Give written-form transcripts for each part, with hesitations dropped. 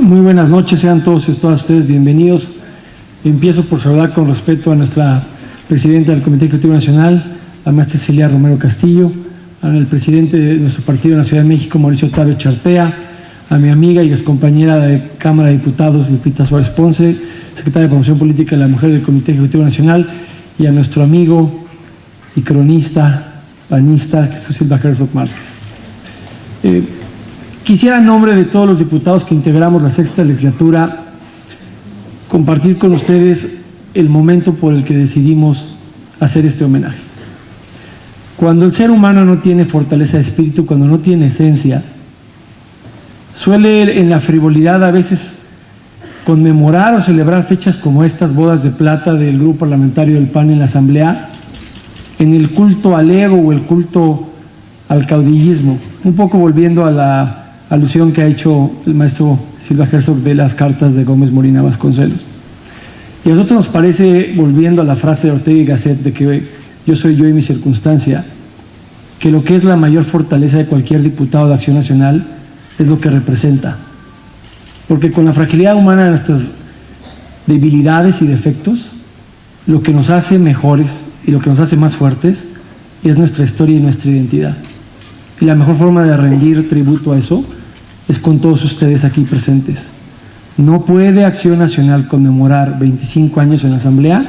Muy buenas noches, sean todos y todas ustedes bienvenidos. Empiezo por saludar con respeto a nuestra presidenta del Comité Ejecutivo Nacional, a maestra Cecilia Romero Castillo, al presidente de nuestro partido en la Ciudad de México, Mauricio Octavio Chartea, a mi amiga y excompañera de Cámara de Diputados, Lupita Suárez Ponce, secretaria de Promoción Política de la Mujer del Comité Ejecutivo Nacional, y a nuestro amigo y cronista, panista, Jesús Silva Herzog Márquez. Quisiera, en nombre de todos los diputados que integramos la sexta legislatura, compartir con ustedes el momento por el que decidimos hacer este homenaje. Cuando el ser humano no tiene fortaleza de espíritu, cuando no tiene esencia, suele en la frivolidad a veces conmemorar o celebrar fechas como estas bodas de plata del grupo parlamentario del PAN en la Asamblea, en el culto al ego o el culto al caudillismo, un poco volviendo a la alusión que ha hecho el maestro Silva Herzog de las cartas de Gómez Molina Vasconcelos. Y a nosotros nos parece, volviendo a la frase de Ortega y Gasset de que yo soy yo y mi circunstancia, que lo que es la mayor fortaleza de cualquier diputado de Acción Nacional es lo que representa. Porque con la fragilidad humana de nuestras debilidades y defectos, lo que nos hace mejores y lo que nos hace más fuertes es nuestra historia y nuestra identidad. Y la mejor forma de rendir tributo a eso es con todos ustedes aquí presentes. No puede Acción Nacional conmemorar 25 años en la Asamblea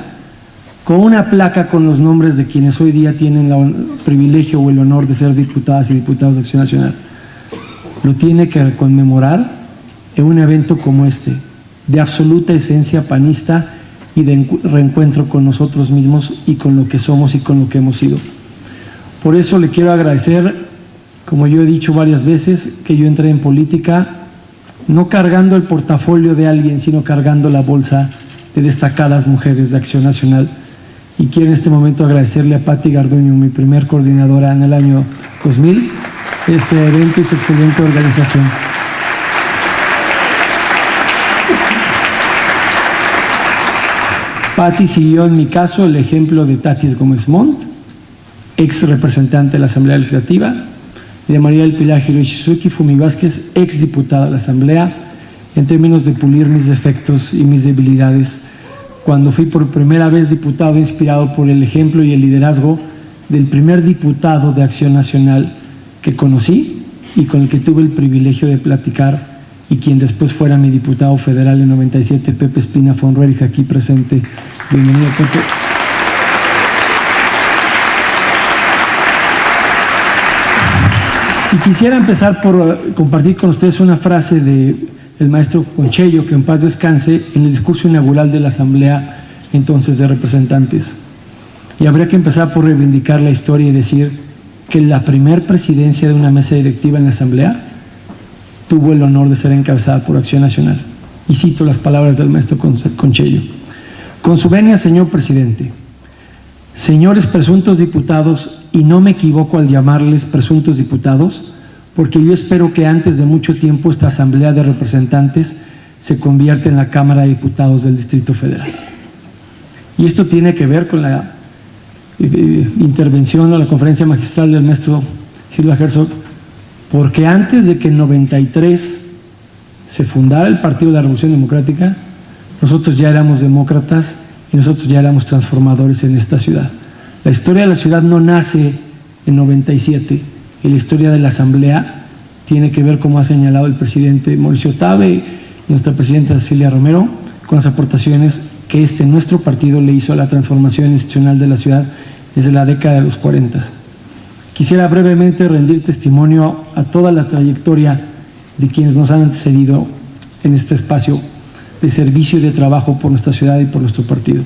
con una placa con los nombres de quienes hoy día tienen el privilegio o el honor de ser diputadas y diputados de Acción Nacional. Lo tiene que conmemorar en un evento como este, de absoluta esencia panista y de reencuentro con nosotros mismos y con lo que somos y con lo que hemos sido. Por eso le quiero agradecer, como yo he dicho varias veces, que yo entré en política no cargando el portafolio de alguien, sino cargando la bolsa de destacadas mujeres de Acción Nacional. Y quiero en este momento agradecerle a Pati Garduño, mi primer coordinadora en el año 2000, este evento y su excelente organización. Pati siguió en mi caso el ejemplo de Tatis Gómez Montt, ex representante de la Asamblea Legislativa, y de María del Pilar Hiroshi Fumi Vázquez, ex diputada de la Asamblea, en términos de pulir mis defectos y mis debilidades, cuando fui por primera vez diputado inspirado por el ejemplo y el liderazgo del primer diputado de Acción Nacional que conocí y con el que tuve el privilegio de platicar, y quien después fuera mi diputado federal en 97, Pepe Espina Fonruerich, aquí presente. Bienvenido, Pepe. Y quisiera empezar por compartir con ustedes una frase del maestro Conchello, que en paz descanse, en el discurso inaugural de la Asamblea entonces de Representantes. Y habría que empezar por reivindicar la historia y decir que la primer presidencia de una mesa directiva en la Asamblea tuvo el honor de ser encabezada por Acción Nacional. Y cito las palabras del maestro Conchello. Con su venia, señor presidente, señores presuntos diputados, y no me equivoco al llamarles presuntos diputados, porque yo espero que antes de mucho tiempo esta Asamblea de Representantes se convierta en la Cámara de Diputados del Distrito Federal. Y esto tiene que ver con la intervención a la conferencia magistral del maestro Silva Herzog, porque antes de que en 93 se fundara el Partido de la Revolución Democrática, nosotros ya éramos demócratas y nosotros ya éramos transformadores en esta ciudad. La historia de la ciudad no nace en 97, y la historia de la Asamblea tiene que ver, como ha señalado el presidente Mauricio Octavio y nuestra presidenta Cecilia Romero, con las aportaciones que nuestro partido le hizo a la transformación institucional de la ciudad desde la década de los 40. Quisiera brevemente rendir testimonio a toda la trayectoria de quienes nos han antecedido en este espacio de servicio y de trabajo por nuestra ciudad y por nuestro partido.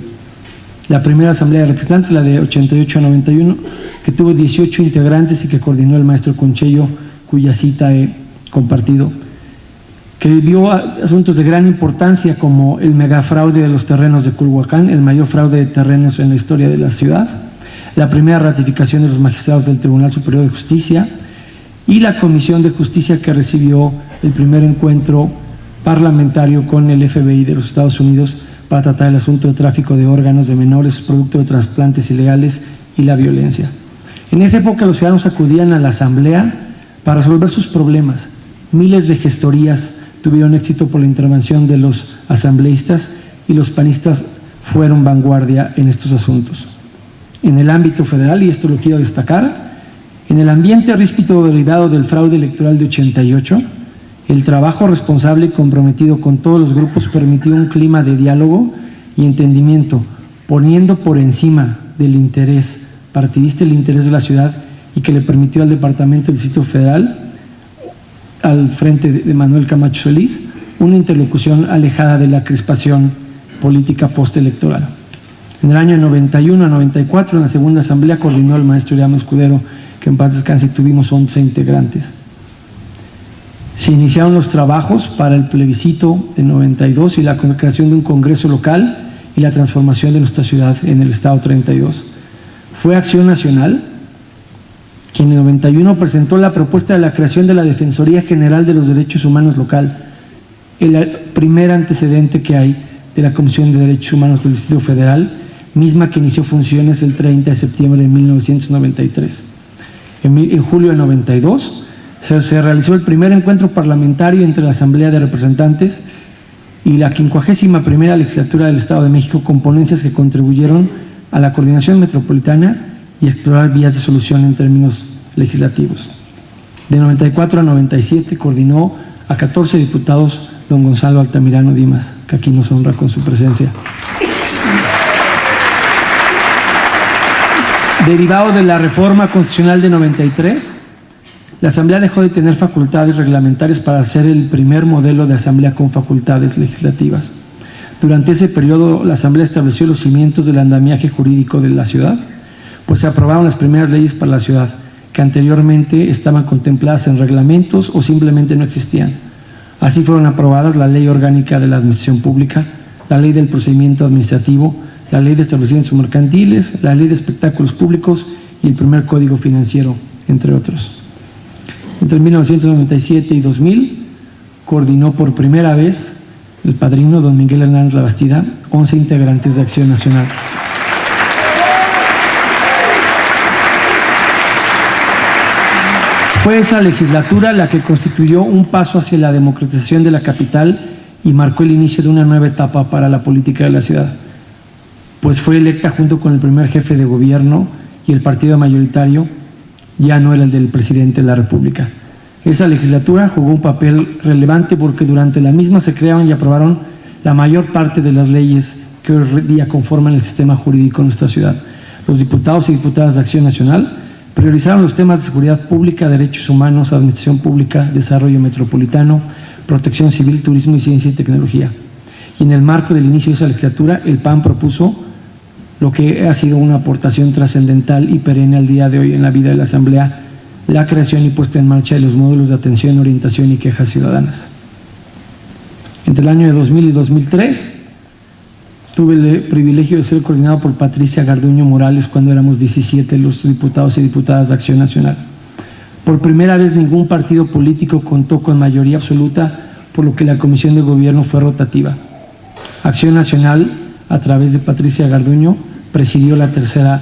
La primera Asamblea de Representantes, la de 88 a 91, que tuvo 18 integrantes y que coordinó el maestro Conchello, cuya cita he compartido, que vio asuntos de gran importancia como el megafraude de los terrenos de Culhuacán, el mayor fraude de terrenos en la historia de la ciudad, la primera ratificación de los magistrados del Tribunal Superior de Justicia y la Comisión de Justicia, que recibió el primer encuentro parlamentario con el FBI de los Estados Unidos para tratar el asunto de tráfico de órganos de menores, producto de trasplantes ilegales y la violencia. En esa época los ciudadanos acudían a la Asamblea para resolver sus problemas, miles de gestorías tuvieron éxito por la intervención de los asambleístas y los panistas fueron vanguardia en estos asuntos. En el ámbito federal, y esto lo quiero destacar, en el ambiente ríspido derivado del fraude electoral de 88, el trabajo responsable y comprometido con todos los grupos permitió un clima de diálogo y entendimiento, poniendo por encima del interés partidista el interés de la ciudad, y que le permitió al Departamento del Distrito Federal, al frente de Manuel Camacho Solís, una interlocución alejada de la crispación política postelectoral. En el año 91 a 94, en la segunda asamblea, coordinó el maestro Iriamo Escudero, que en paz descanse, y tuvimos 11 integrantes. Se iniciaron los trabajos para el plebiscito de 92 y la creación de un congreso local y la transformación de nuestra ciudad en el Estado 32. Fue Acción Nacional quien en 91 presentó la propuesta de la creación de la Defensoría General de los Derechos Humanos local, el primer antecedente que hay de la Comisión de Derechos Humanos del Distrito Federal, misma que inició funciones el 30 de septiembre de 1993. En julio de 92 se realizó el primer encuentro parlamentario entre la Asamblea de Representantes y la 51ª legislatura del Estado de México, con ponencias que contribuyeron a la coordinación metropolitana y explorar vías de solución en términos legislativos. De 94 a 97 coordinó a 14 diputados don Gonzalo Altamirano Dimas, que aquí nos honra con su presencia. Derivado de la reforma constitucional de 93, la Asamblea dejó de tener facultades reglamentarias para ser el primer modelo de asamblea con facultades legislativas. Durante ese periodo, la Asamblea estableció los cimientos del andamiaje jurídico de la ciudad, pues se aprobaron las primeras leyes para la ciudad, que anteriormente estaban contempladas en reglamentos o simplemente no existían. Así fueron aprobadas la Ley Orgánica de la Administración Pública, la Ley del Procedimiento Administrativo, la Ley de Establecimientos Mercantiles, la Ley de Espectáculos Públicos y el primer Código Financiero, entre otros. Entre 1997 y 2000, coordinó por primera vez el padrino, don Miguel Hernández Labastida, 11 integrantes de Acción Nacional. Fue esa legislatura la que constituyó un paso hacia la democratización de la capital y marcó el inicio de una nueva etapa para la política de la ciudad, pues fue electa junto con el primer jefe de gobierno, y el partido mayoritario ya no era el del presidente de la República. Esa legislatura jugó un papel relevante porque durante la misma se crearon y aprobaron la mayor parte de las leyes que hoy día conforman el sistema jurídico de nuestra ciudad. Los diputados y diputadas de Acción Nacional priorizaron los temas de seguridad pública, derechos humanos, administración pública, desarrollo metropolitano, protección civil, turismo y ciencia y tecnología. Y en el marco del inicio de esa legislatura, el PAN propuso lo que ha sido una aportación trascendental y perenne al día de hoy en la vida de la Asamblea, la creación y puesta en marcha de los módulos de atención, orientación y quejas ciudadanas. Entre el año de 2000 y 2003, tuve el privilegio de ser coordinado por Patricia Garduño Morales cuando éramos 17 los diputados y diputadas de Acción Nacional. Por primera vez ningún partido político contó con mayoría absoluta, por lo que la Comisión de Gobierno fue rotativa. Acción Nacional, a través de Patricia Garduño, presidió la tercera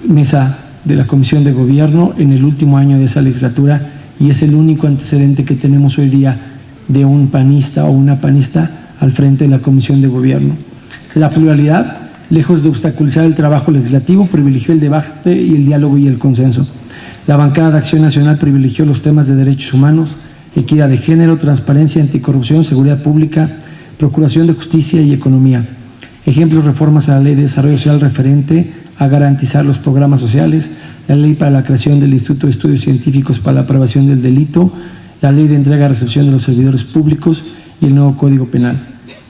mesa de la Comisión de Gobierno en el último año de esa legislatura, y es el único antecedente que tenemos hoy día de un panista o una panista al frente de la Comisión de Gobierno. La pluralidad, lejos de obstaculizar el trabajo legislativo, privilegió el debate y el diálogo y el consenso. La bancada de Acción Nacional privilegió los temas de derechos humanos, equidad de género, transparencia, anticorrupción, seguridad pública, procuración de justicia y economía. Ejemplos: reformas a la Ley de Desarrollo Social referente a garantizar los programas sociales, la Ley para la creación del Instituto de Estudios Científicos para la aprobación del delito, la Ley de entrega y recepción de los servidores públicos y el nuevo Código Penal.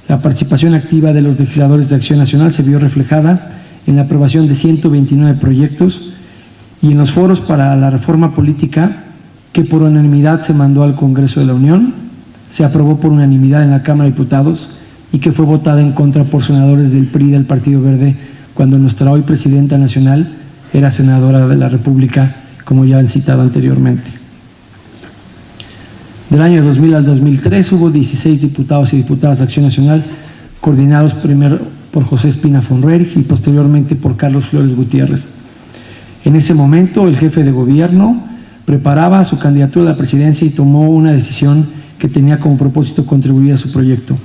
La participación activa de los legisladores de Acción Nacional se vio reflejada en la aprobación de 129 proyectos y en los foros para la reforma política que por unanimidad se mandó al Congreso de la Unión, se aprobó por unanimidad en la Cámara de Diputados y que fue votada en contra por senadores del PRI y del Partido Verde, cuando nuestra hoy presidenta nacional era senadora de la República, como ya han citado anteriormente. Del año 2000 al 2003 hubo 16 diputados y diputadas de Acción Nacional, coordinados primero por José Espina Fonreich y posteriormente por Carlos Flores Gutiérrez. En ese momento el jefe de gobierno preparaba su candidatura a la presidencia y tomó una decisión que tenía como propósito contribuir a su proyecto.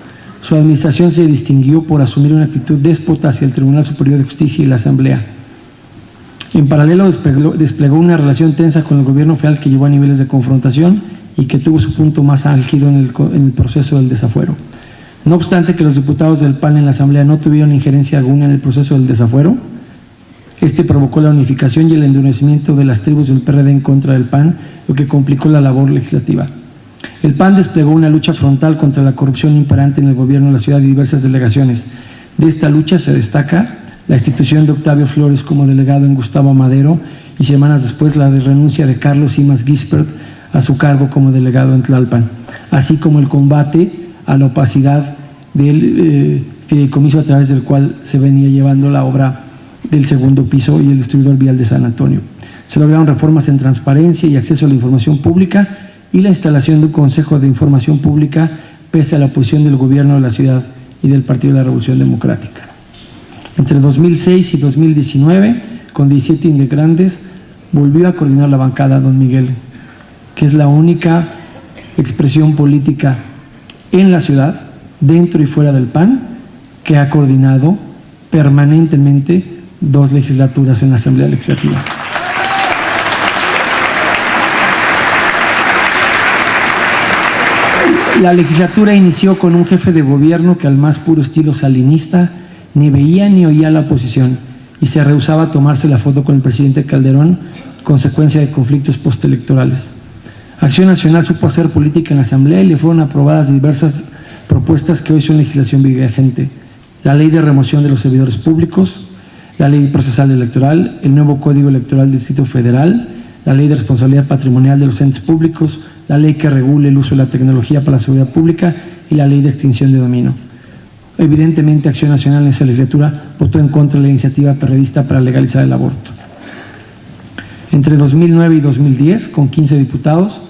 Su administración se distinguió por asumir una actitud déspota hacia el Tribunal Superior de Justicia y la Asamblea. En paralelo desplegó una relación tensa con el gobierno federal que llevó a niveles de confrontación y que tuvo su punto más álgido en el proceso del desafuero. No obstante que los diputados del PAN en la Asamblea no tuvieron injerencia alguna en el proceso del desafuero, este provocó la unificación y el endurecimiento de las tribus del PRD en contra del PAN, lo que complicó la labor legislativa. El PAN desplegó una lucha frontal contra la corrupción imperante en el gobierno de la ciudad y diversas delegaciones. De esta lucha se destaca la institución de Octavio Flores como delegado en Gustavo Amadero y semanas después la de renuncia de Carlos Simas Gispert a su cargo como delegado en Tlalpan, así como el combate a la opacidad del fideicomiso a través del cual se venía llevando la obra del segundo piso y el distribuidor vial de San Antonio. Se lograron reformas en transparencia y acceso a la información pública y la instalación de un Consejo de Información Pública pese a la oposición del gobierno de la ciudad y del Partido de la Revolución Democrática. Entre 2006 y 2019, con 17 integrantes, volvió a coordinar la bancada don Miguel, que es la única expresión política en la ciudad, dentro y fuera del PAN, que ha coordinado permanentemente 2 legislaturas en la Asamblea Legislativa. La legislatura inició con un jefe de gobierno que al más puro estilo salinista ni veía ni oía a la oposición y se rehusaba a tomarse la foto con el presidente Calderón, consecuencia de conflictos postelectorales. Acción Nacional supo hacer política en la Asamblea y le fueron aprobadas diversas propuestas que hoy son legislación vigente: la ley de remoción de los servidores públicos, la ley procesal electoral, el nuevo Código Electoral del Distrito Federal, la ley de responsabilidad patrimonial de los entes públicos, la ley que regule el uso de la tecnología para la seguridad pública y la ley de extinción de dominio. Evidentemente, Acción Nacional en esa legislatura votó en contra de la iniciativa perredista para legalizar el aborto. Entre 2009 y 2010, con 15 diputados,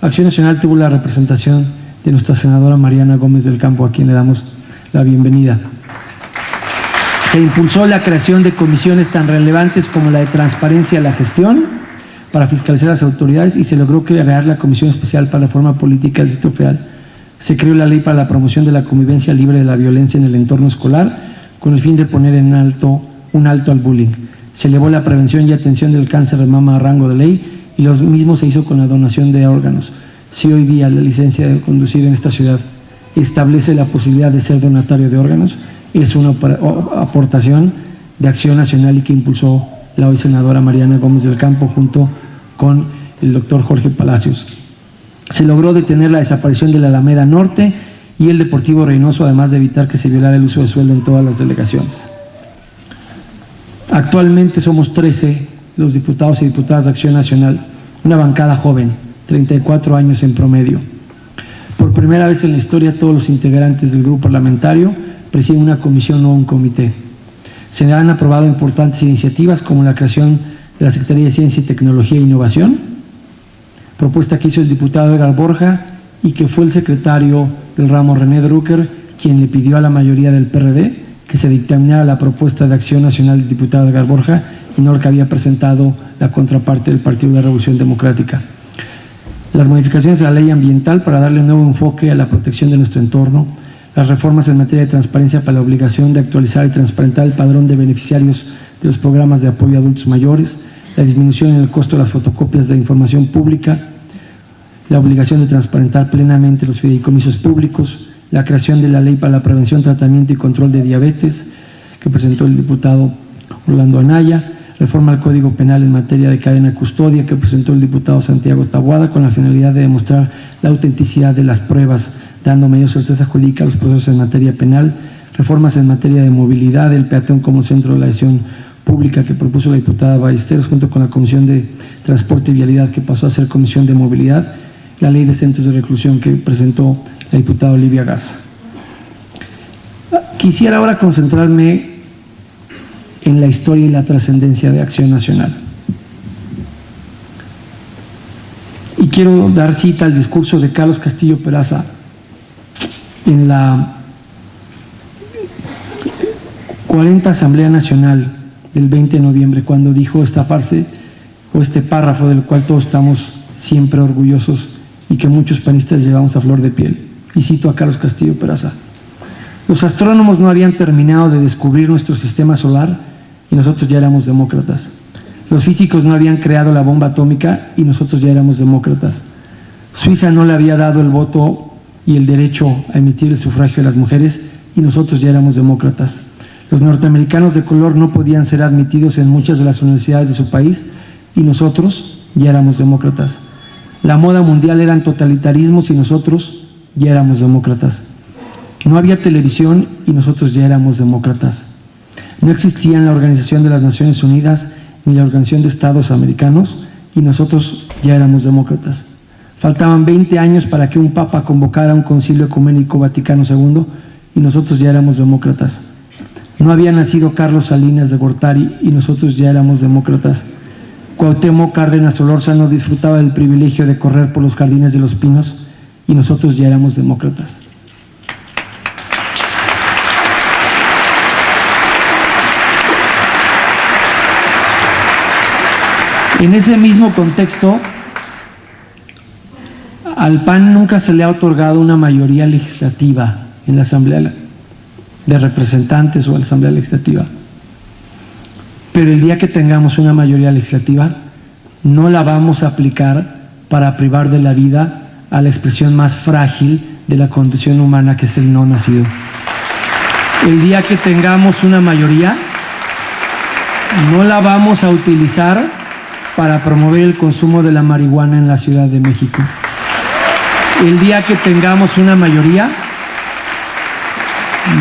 Acción Nacional tuvo la representación de nuestra senadora Mariana Gómez del Campo, a quien le damos la bienvenida. Se impulsó la creación de comisiones tan relevantes como la de transparencia a la gestión para fiscalizar a las autoridades y se logró crear la Comisión Especial para la Reforma Política del Distrito Federal. Se creó la Ley para la Promoción de la Convivencia Libre de la Violencia en el Entorno Escolar con el fin de poner un alto al bullying. Se elevó la prevención y atención del cáncer de mama a rango de ley y lo mismo se hizo con la donación de órganos. Si hoy día la licencia de conducir en esta ciudad establece la posibilidad de ser donatario de órganos, es una aportación de Acción Nacional y que impulsó la hoy senadora Mariana Gómez del Campo junto con el doctor Jorge Palacios. Se logró detener la desaparición de la Alameda Norte y el Deportivo Reynoso, además de evitar que se violara el uso de suelo en todas las delegaciones. Actualmente somos 13 los diputados y diputadas de Acción Nacional, una bancada joven, 34 años en promedio. Por primera vez en la historia, todos los integrantes del grupo parlamentario presiden una comisión o un comité. Se han aprobado importantes iniciativas como la creación de la Secretaría de Ciencia y Tecnología e Innovación, propuesta que hizo el diputado Edgar Borja y que fue el secretario del ramo René Drucker quien le pidió a la mayoría del PRD que se dictaminara la propuesta de Acción Nacional del diputado Edgar Borja y no lo que había presentado la contraparte del Partido de la Revolución Democrática. Las modificaciones a la ley ambiental para darle un nuevo enfoque a la protección de nuestro entorno, las reformas en materia de transparencia para la obligación de actualizar y transparentar el padrón de beneficiarios de los programas de apoyo a adultos mayores, la disminución en el costo de las fotocopias de información pública, la obligación de transparentar plenamente los fideicomisos públicos, la creación de la ley para la prevención, tratamiento y control de diabetes, que presentó el diputado Orlando Anaya, reforma al Código Penal en materia de cadena custodia, que presentó el diputado Santiago Taboada, con la finalidad de demostrar la autenticidad de las pruebas, dando mayor certeza jurídica a los procesos en materia penal, reformas en materia de movilidad, el peatón como centro de la decisión pública que propuso la diputada Ballesteros junto con la Comisión de Transporte y Vialidad que pasó a ser Comisión de Movilidad, la ley de centros de reclusión que presentó la diputada Olivia Garza. Quisiera ahora concentrarme en la historia y la trascendencia de Acción Nacional. Y quiero dar cita al discurso de Carlos Castillo Peraza en la 40 Asamblea Nacional del 20 de noviembre, cuando dijo esta frase o este párrafo del cual todos estamos siempre orgullosos y que muchos panistas llevamos a flor de piel. Y cito a Carlos Castillo Peraza: los astrónomos no habían terminado de descubrir nuestro sistema solar y nosotros ya éramos demócratas. Los físicos no habían creado la bomba atómica y nosotros ya éramos demócratas. Suiza no le había dado el voto y el derecho a emitir el sufragio a las mujeres y nosotros ya éramos demócratas. Los norteamericanos de color no podían ser admitidos en muchas de las universidades de su país y nosotros ya éramos demócratas. La moda mundial eran totalitarismos y nosotros ya éramos demócratas. No había televisión y nosotros ya éramos demócratas. No existían la Organización de las Naciones Unidas ni la Organización de Estados Americanos y nosotros ya éramos demócratas. Faltaban 20 años para que un papa convocara un concilio ecuménico Vaticano II y nosotros ya éramos demócratas. No había nacido Carlos Salinas de Gortari y nosotros ya éramos demócratas. Cuauhtémoc Cárdenas Solórzano disfrutaba del privilegio de correr por los jardines de los pinos y nosotros ya éramos demócratas. En ese mismo contexto, al PAN nunca se le ha otorgado una mayoría legislativa en la Asamblea de Representantes o la Asamblea Legislativa. Pero el día que tengamos una mayoría legislativa, no la vamos a aplicar para privar de la vida a la expresión más frágil de la condición humana, que es el no nacido. El día que tengamos una mayoría, no la vamos a utilizar para promover el consumo de la marihuana en la Ciudad de México. El día que tengamos una mayoría,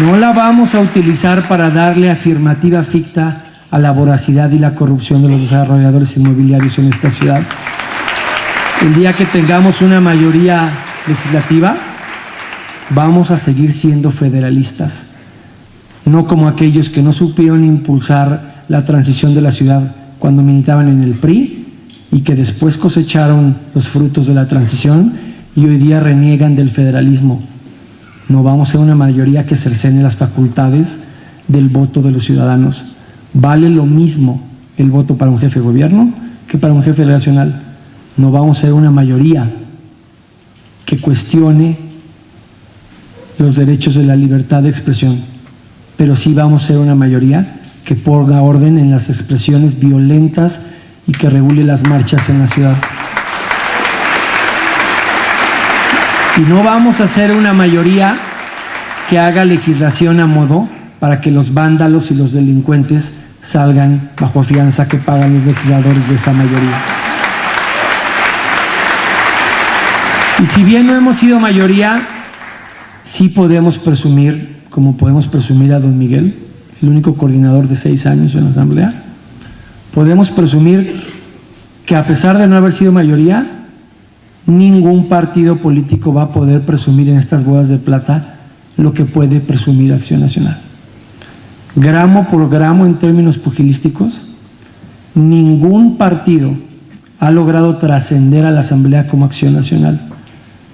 no la vamos a utilizar para darle afirmativa ficta a la voracidad y la corrupción de los desarrolladores inmobiliarios en esta ciudad. El día que tengamos una mayoría legislativa, vamos a seguir siendo federalistas, no como aquellos que no supieron impulsar la transición de la ciudad cuando militaban en el PRI y que después cosecharon los frutos de la transición y hoy día reniegan del federalismo. No vamos a ser una mayoría que cercene las facultades del voto de los ciudadanos. Vale lo mismo el voto para un jefe de gobierno que para un jefe nacional. No vamos a ser una mayoría que cuestione los derechos de la libertad de expresión, pero sí vamos a ser una mayoría que ponga orden en las expresiones violentas y que regule las marchas en la ciudad. Y no vamos a ser una mayoría que haga legislación a modo para que los vándalos y los delincuentes salgan bajo fianza que pagan los legisladores de esa mayoría. Y si bien no hemos sido mayoría, sí podemos presumir, como podemos presumir a don Miguel, el único coordinador de 6 años en la Asamblea, podemos presumir que a pesar de no haber sido mayoría, ningún partido político va a poder presumir en estas bodas de plata lo que puede presumir Acción Nacional. Gramo por gramo, en términos pugilísticos, ningún partido ha logrado trascender a la Asamblea como Acción Nacional.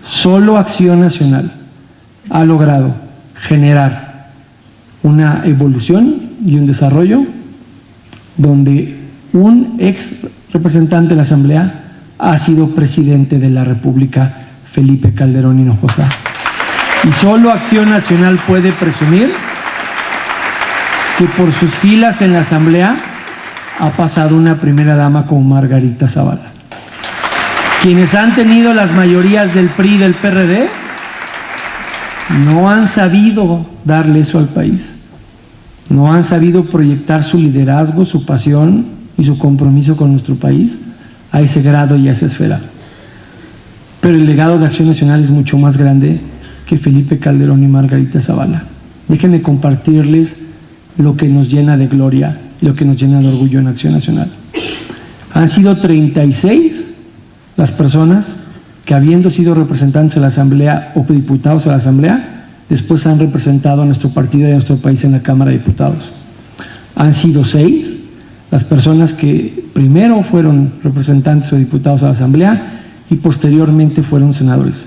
Solo Acción Nacional ha logrado generar una evolución y un desarrollo donde un ex representante de la Asamblea ha sido presidente de la República, Felipe Calderón Hinojosa. Y solo Acción Nacional puede presumir que por sus filas en la Asamblea ha pasado una primera dama como Margarita Zavala. Quienes han tenido las mayorías del PRI y del PRD no han sabido darle eso al país. No han sabido proyectar su liderazgo, su pasión y su compromiso con nuestro país a ese grado y a esa esfera. Pero el legado de Acción Nacional es mucho más grande que Felipe Calderón y Margarita Zavala. Déjenme compartirles lo que nos llena de gloria, lo que nos llena de orgullo en Acción Nacional. Han sido 36 las personas que, habiendo sido representantes de la Asamblea o diputados de la Asamblea, después han representado a nuestro partido y a nuestro país en la Cámara de Diputados. Han sido 6 las personas que primero fueron representantes o diputados a la Asamblea y posteriormente fueron senadores.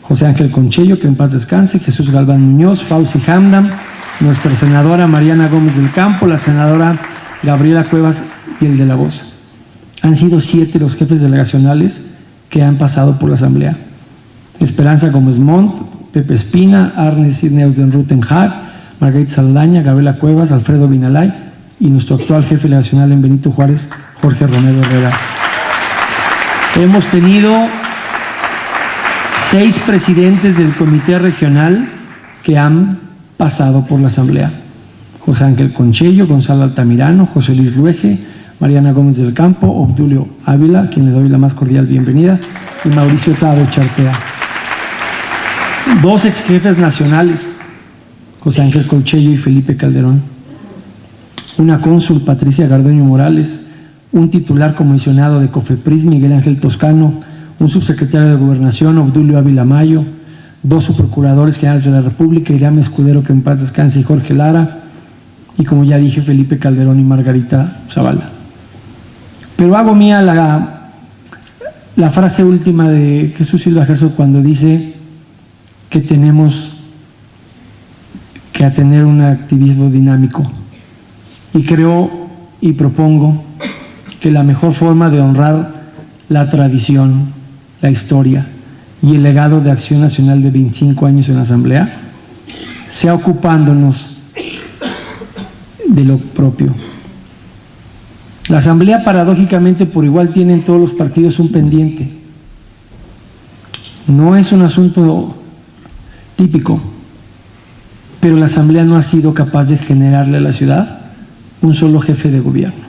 José Ángel Conchello, que en paz descanse, Jesús Galván Muñoz, Fauci Hamdan, nuestra senadora Mariana Gómez del Campo, la senadora Gabriela Cuevas y el de La Voz. Han sido 7 los jefes delegacionales que han pasado por la Asamblea. Esperanza Gómez Montt, Pepe Espina, Arne Sidneus den Rutenhag, Margarita Saldaña, Gabriela Cuevas, Alfredo Vinalay y nuestro actual jefe nacional en Benito Juárez, Jorge Romero Herrera. Hemos tenido 6 presidentes del comité regional que han pasado por la Asamblea: José Ángel Conchello, Gonzalo Altamirano, José Luis Luege, Mariana Gómez del Campo, Obdulio Ávila, a quien le doy la más cordial bienvenida, y Mauricio Tado Chartea. 2 ex jefes nacionales, José Ángel Conchello y Felipe Calderón. Una cónsul, Patricia Garduño Morales. Un titular comisionado de COFEPRIS, Miguel Ángel Toscano. Un subsecretario de Gobernación, Obdulio Ávila Mayo. 2 subprocuradores generales de la República, Irán Escudero, que en paz descanse, y Jorge Lara. Y como ya dije, Felipe Calderón y Margarita Zavala. Pero hago mía la frase última de Jesús Silva Herzog cuando dice que tenemos que tener un activismo dinámico. Y creo y propongo que la mejor forma de honrar la tradición, la historia y el legado de Acción Nacional de 25 años en la Asamblea sea ocupándonos de lo propio. La Asamblea, paradójicamente, por igual tiene en todos los partidos un pendiente. No es un asunto típico, pero la Asamblea no ha sido capaz de generarle a la ciudad un solo jefe de gobierno.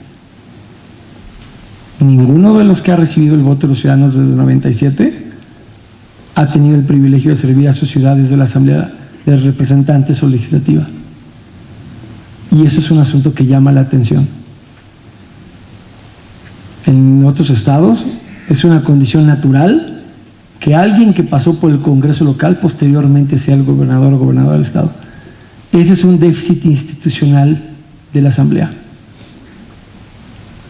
Ninguno de los que ha recibido el voto de los ciudadanos desde el 97 ha tenido el privilegio de servir a sus ciudades de la Asamblea de Representantes o Legislativa. Y eso es un asunto que llama la atención. En otros estados es una condición natural que alguien que pasó por el Congreso local posteriormente sea el gobernador o gobernadora del estado. Ese es un déficit institucional de la Asamblea.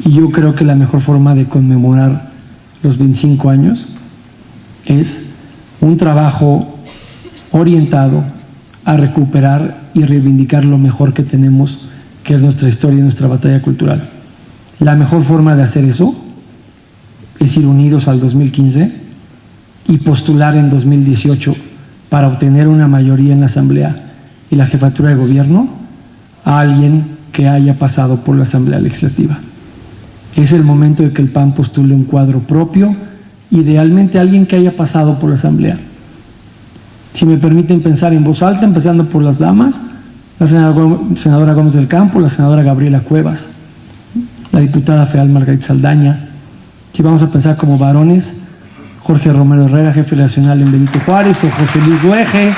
Y yo creo que la mejor forma de conmemorar los 25 años es un trabajo orientado a recuperar y reivindicar lo mejor que tenemos, que es nuestra historia y nuestra batalla cultural. La mejor forma de hacer eso es ir unidos al 2015 y postular en 2018 para obtener una mayoría en la Asamblea y la jefatura de gobierno a alguien que haya pasado por la Asamblea Legislativa. Es el momento de que el PAN postule un cuadro propio, idealmente alguien que haya pasado por la Asamblea. Si me permiten pensar en voz alta, empezando por las damas: la senadora Gómez del Campo, la senadora Gabriela Cuevas, la diputada federal Margarita Saldaña. Si vamos a pensar como varones, Jorge Romero Herrera, jefe nacional en Benito Juárez, o José Luis Luege,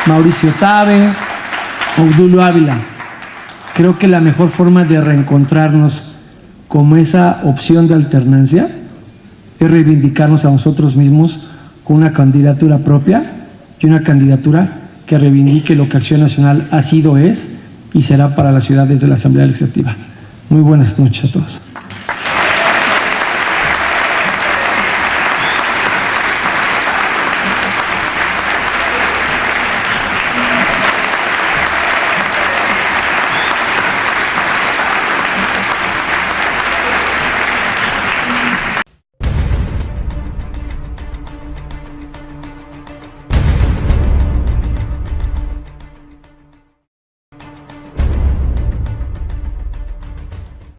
Mauricio Tabe, Obdulio Ávila. Creo que la mejor forma de reencontrarnos como esa opción de alternancia es reivindicarnos a nosotros mismos con una candidatura propia y una candidatura que reivindique lo que Acción Nacional ha sido, es y será para las ciudades de la Asamblea Legislativa. Muy buenas noches a todos.